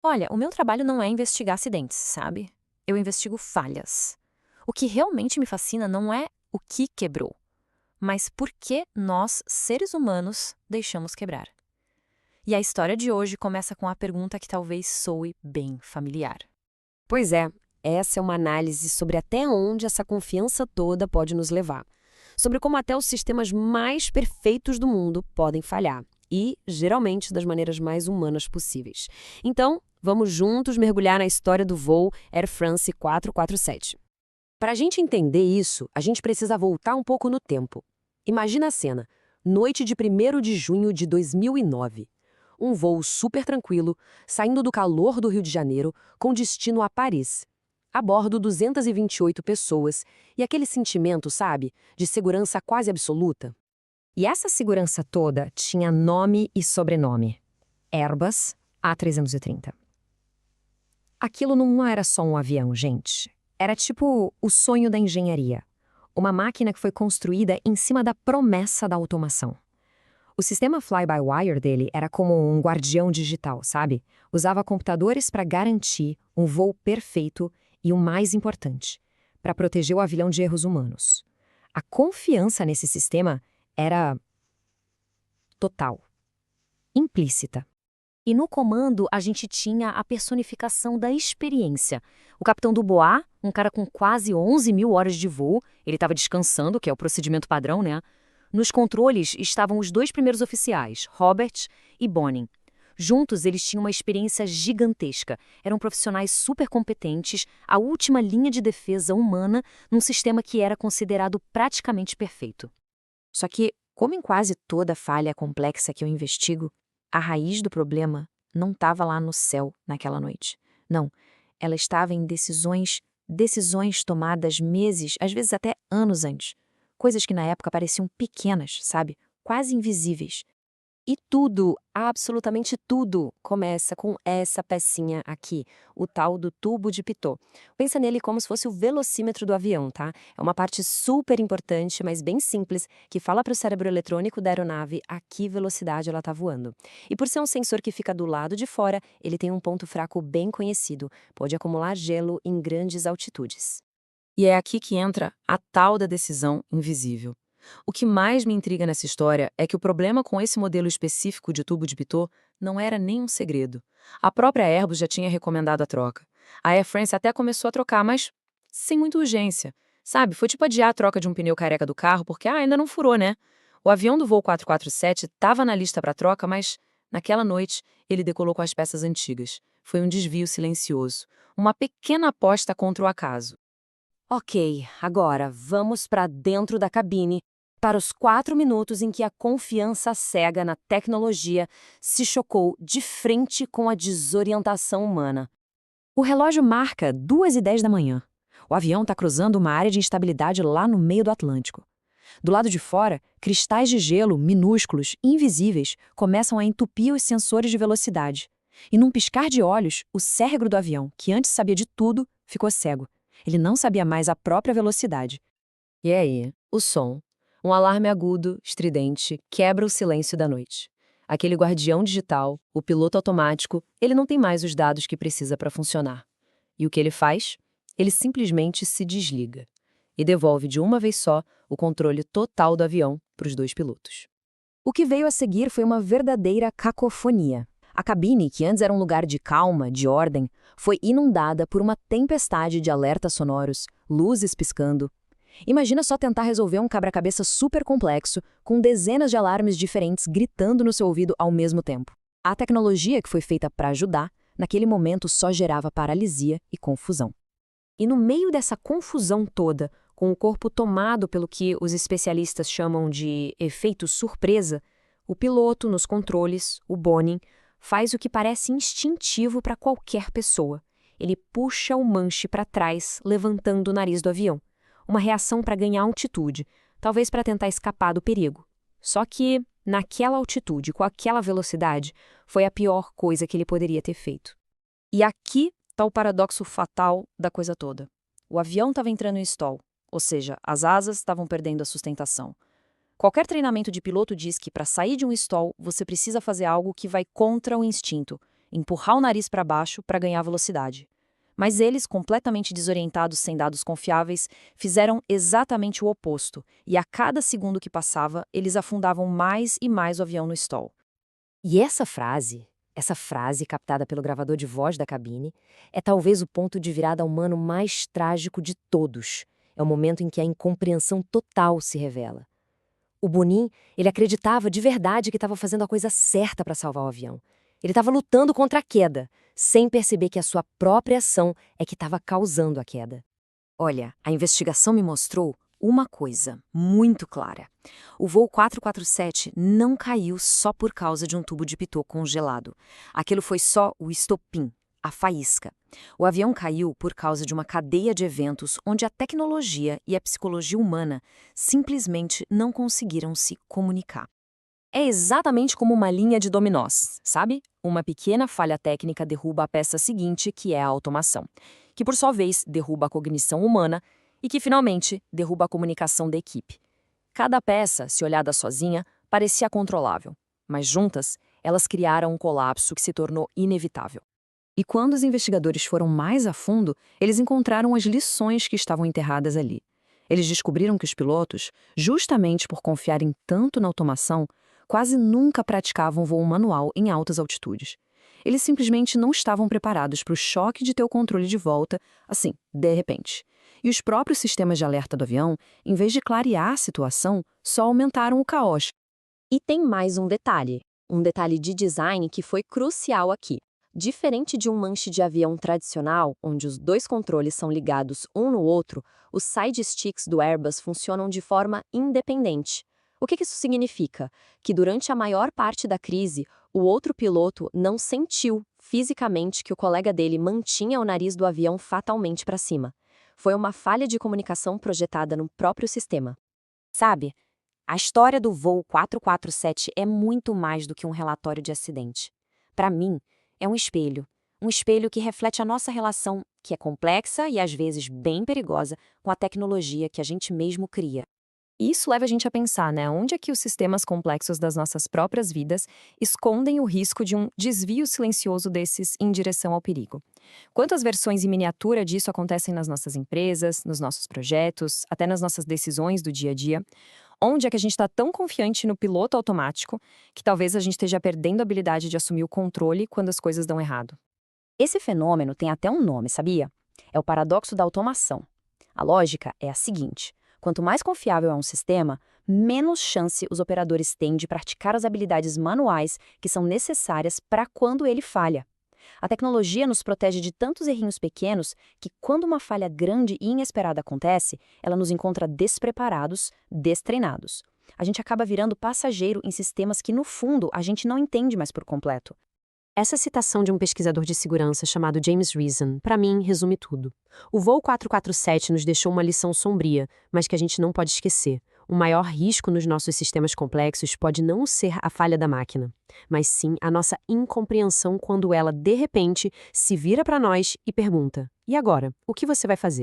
Olha, o meu trabalho não é investigar acidentes, sabe? Eu investigo falhas. O que realmente me fascina não é o que quebrou, mas por que nós, seres humanos, deixamos quebrar. E a história de hoje começa com a pergunta que talvez soe bem familiar. Pois é, essa é uma análise sobre até onde essa confiança toda pode nos levar. Sobre como até os sistemas mais perfeitos do mundo podem falhar. E, geralmente, das maneiras mais humanas possíveis. Então, vamos juntos mergulhar na história do voo Air France 447. Para a gente entender isso, a gente precisa voltar um pouco no tempo. Imagina a cena. Noite de 1º de junho de 2009. Um voo super tranquilo, saindo do calor do Rio de Janeiro, com destino a Paris. A bordo, 228 pessoas, e aquele sentimento, sabe, de segurança quase absoluta. E essa segurança toda tinha nome e sobrenome. Airbus A330. Aquilo não era só um avião, gente. Era tipo o sonho da engenharia. Uma máquina que foi construída em cima da promessa da automação. O sistema fly-by-wire dele era como um guardião digital, sabe? Usava computadores para garantir um voo perfeito e o mais importante, para proteger o avião de erros humanos. A confiança nesse sistema era total, implícita. E no comando a gente tinha a personificação da experiência. O capitão Dubois, um cara com quase 11 mil horas de voo, ele estava descansando, que é o procedimento padrão, né? Nos controles estavam os dois primeiros oficiais, Robert e Bonin. Juntos eles tinham uma experiência gigantesca. Eram profissionais super competentes, a última linha de defesa humana num sistema que era considerado praticamente perfeito. Só que, como em quase toda falha complexa que eu investigo, a raiz do problema não estava lá no céu naquela noite. Não, ela estava em decisões tomadas meses, às vezes até anos antes. Coisas que na época pareciam pequenas, sabe? Quase invisíveis. E tudo, absolutamente tudo, começa com essa pecinha aqui, o tal do tubo de Pitot. Pensa nele como se fosse o velocímetro do avião, tá? É uma parte super importante, mas bem simples, que fala para o cérebro eletrônico da aeronave a que velocidade ela está voando. E por ser um sensor que fica do lado de fora, ele tem um ponto fraco bem conhecido, pode acumular gelo em grandes altitudes. E é aqui que entra a tal da decisão invisível. O que mais me intriga nessa história é que o problema com esse modelo específico de tubo de Pitot não era nem um segredo. A própria Airbus já tinha recomendado a troca. A Air France até começou a trocar, mas sem muita urgência. Sabe, foi tipo adiar a troca de um pneu careca do carro porque ainda não furou, né? O avião do voo 447 estava na lista para troca, mas naquela noite ele decolou com as peças antigas. Foi um desvio silencioso, uma pequena aposta contra o acaso. Ok, agora vamos para dentro da cabine, para os 4 minutos em que a confiança cega na tecnologia se chocou de frente com a desorientação humana. O relógio marca 2h10 da manhã. O avião está cruzando uma área de instabilidade lá no meio do Atlântico. Do lado de fora, cristais de gelo minúsculos, invisíveis, começam a entupir os sensores de velocidade. E num piscar de olhos, o cérebro do avião, que antes sabia de tudo, ficou cego. Ele não sabia mais a própria velocidade. E aí, o som. Um alarme agudo, estridente, quebra o silêncio da noite. Aquele guardião digital, o piloto automático, ele não tem mais os dados que precisa para funcionar. E o que ele faz? Ele simplesmente se desliga e devolve de uma vez só o controle total do avião para os dois pilotos. O que veio a seguir foi uma verdadeira cacofonia. A cabine, que antes era um lugar de calma, de ordem, foi inundada por uma tempestade de alertas sonoros, luzes piscando. Imagina só tentar resolver um quebra-cabeça super complexo, com dezenas de alarmes diferentes gritando no seu ouvido ao mesmo tempo. A tecnologia que foi feita para ajudar, naquele momento só gerava paralisia e confusão. E no meio dessa confusão toda, com o corpo tomado pelo que os especialistas chamam de efeito surpresa, o piloto nos controles, o Bonin, faz o que parece instintivo para qualquer pessoa. Ele puxa o manche para trás, levantando o nariz do avião. Uma reação para ganhar altitude, talvez para tentar escapar do perigo. Só que, naquela altitude, com aquela velocidade, foi a pior coisa que ele poderia ter feito. E aqui está o paradoxo fatal da coisa toda. O avião estava entrando em stall, ou seja, as asas estavam perdendo a sustentação. Qualquer treinamento de piloto diz que para sair de um stall, você precisa fazer algo que vai contra o instinto. empurrar o nariz para baixo para ganhar velocidade. Mas eles, completamente desorientados sem dados confiáveis, fizeram exatamente o oposto, e a cada segundo que passava, eles afundavam mais e mais o avião no stall. E essa frase captada pelo gravador de voz da cabine, é talvez o ponto de virada humano mais trágico de todos. É o momento em que a incompreensão total se revela. O Bonin, ele acreditava de verdade que estava fazendo a coisa certa para salvar o avião. Ele estava lutando contra a queda, sem perceber que a sua própria ação é que estava causando a queda. Olha, a investigação me mostrou uma coisa muito clara. O voo 447 não caiu só por causa de um tubo de pitot congelado. Aquilo foi só o estopim, a faísca. O avião caiu por causa de uma cadeia de eventos onde a tecnologia e a psicologia humana simplesmente não conseguiram se comunicar. É exatamente como uma linha de dominós, sabe? Uma pequena falha técnica derruba a peça seguinte, que é a automação, que por sua vez derruba a cognição humana e que finalmente derruba a comunicação da equipe. Cada peça, se olhada sozinha, parecia controlável, mas juntas, elas criaram um colapso que se tornou inevitável. E quando os investigadores foram mais a fundo, eles encontraram as lições que estavam enterradas ali. Eles descobriram que os pilotos, justamente por confiarem tanto na automação, quase nunca praticavam voo manual em altas altitudes. Eles simplesmente não estavam preparados para o choque de ter o controle de volta, assim, de repente. E os próprios sistemas de alerta do avião, em vez de clarear a situação, só aumentaram o caos. E tem mais um detalhe de design que foi crucial aqui. Diferente de um manche de avião tradicional, onde os dois controles são ligados um no outro, os side sticks do Airbus funcionam de forma independente. O que isso significa? Que durante a maior parte da crise, o outro piloto não sentiu fisicamente que o colega dele mantinha o nariz do avião fatalmente para cima. Foi uma falha de comunicação projetada no próprio sistema. Sabe, a história do voo 447 é muito mais do que um relatório de acidente. Para mim, é um espelho que reflete a nossa relação, que é complexa e às vezes bem perigosa, com a tecnologia que a gente mesmo cria. Isso leva a gente a pensar, né? Onde é que os sistemas complexos das nossas próprias vidas escondem o risco de um desvio silencioso desses em direção ao perigo? Quantas versões em miniatura disso acontecem nas nossas empresas, nos nossos projetos, até nas nossas decisões do dia a dia? Onde é que a gente está tão confiante no piloto automático que talvez a gente esteja perdendo a habilidade de assumir o controle quando as coisas dão errado? Esse fenômeno tem até um nome, sabia? É o paradoxo da automação. A lógica é a seguinte: quanto mais confiável é um sistema, menos chance os operadores têm de praticar as habilidades manuais que são necessárias para quando ele falha. A tecnologia nos protege de tantos errinhos pequenos que, quando uma falha grande e inesperada acontece, ela nos encontra despreparados, destreinados. A gente acaba virando passageiro em sistemas que, no fundo, a gente não entende mais por completo. Essa citação de um pesquisador de segurança chamado James Reason, para mim, resume tudo. O voo 447 nos deixou uma lição sombria, mas que a gente não pode esquecer. O maior risco nos nossos sistemas complexos pode não ser a falha da máquina, mas sim a nossa incompreensão quando ela, de repente, se vira para nós e pergunta: e agora? O que você vai fazer?